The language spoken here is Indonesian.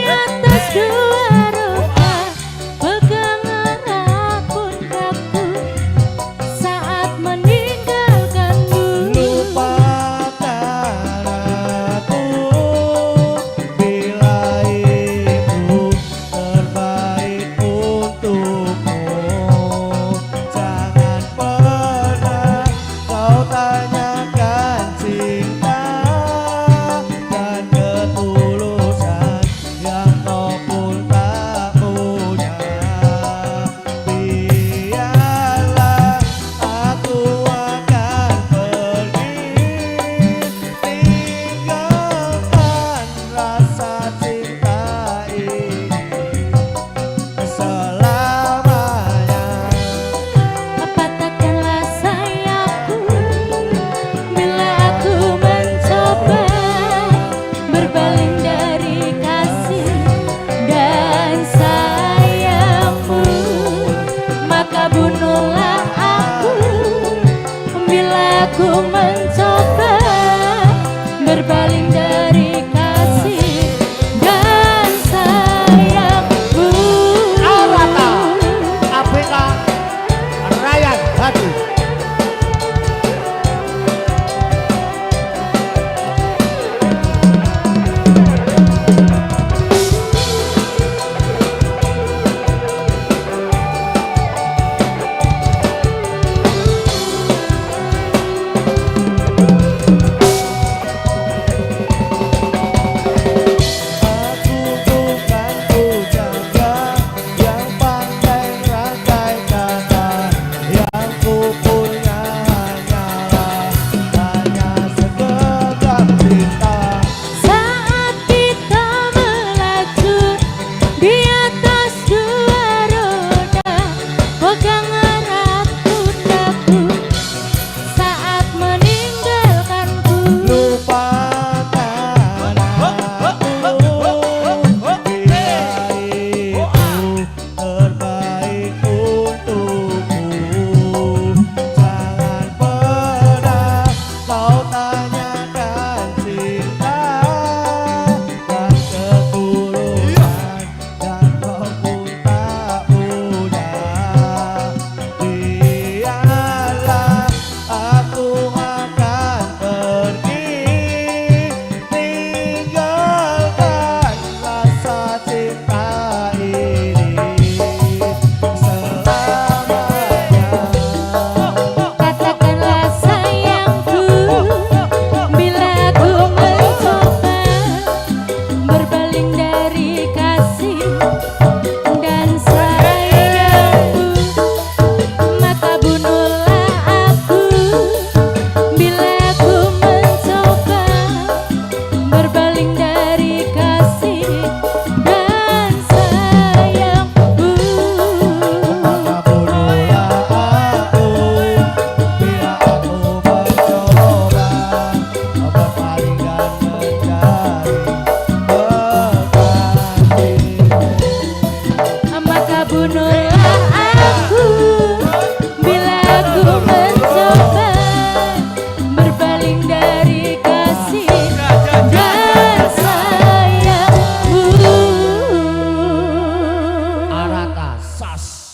atas dua roda pegang erat pundakku saat meninggalkanmu. Lupakan aku bila itu terbaik untukmu. Jangan pernah kau tanyakan cinta dan ketulusan yang kau pun tak punya. Biarlah aku akan pergi, tinggalkan rasa cinta ini selamanya. Patahkanlah sayapku bila aku mencoba berpaling dari kasih dan sayangmu. Maka bunuhlah aku bila aku mencoba berpaling dari kasih dan sayangmu. Arata Afrika Ryan Hadi. Aku bukan pujangga yang pandai rangkai kata, yang ku punya hanya segenggam cinta. Saat kita melaju di atas dua roda pegang erat pundakku saat meninggalkanku. Lupakan aku bila itu terbaik untukmu. Jangan pernah kau tanyakan cinta dan ketulusan yang kau pun tak punya. Biarlah aku akan pergi, tinggalkan rasa cinta ini selamanya. Katakanlah sayangku bila aku mencoba berpaling dari kasih dan sayangmu. Maka bunuhlah aku bila aku mencoba berpaling dari kasih dan sayangmu. Maka bunuhlah aku bila aku mencoba berpaling dan mencari kekasihmu. Maka bunuhlah aku bila aku mencoba berpaling dari kasih dan sayangmu. Arata Sas.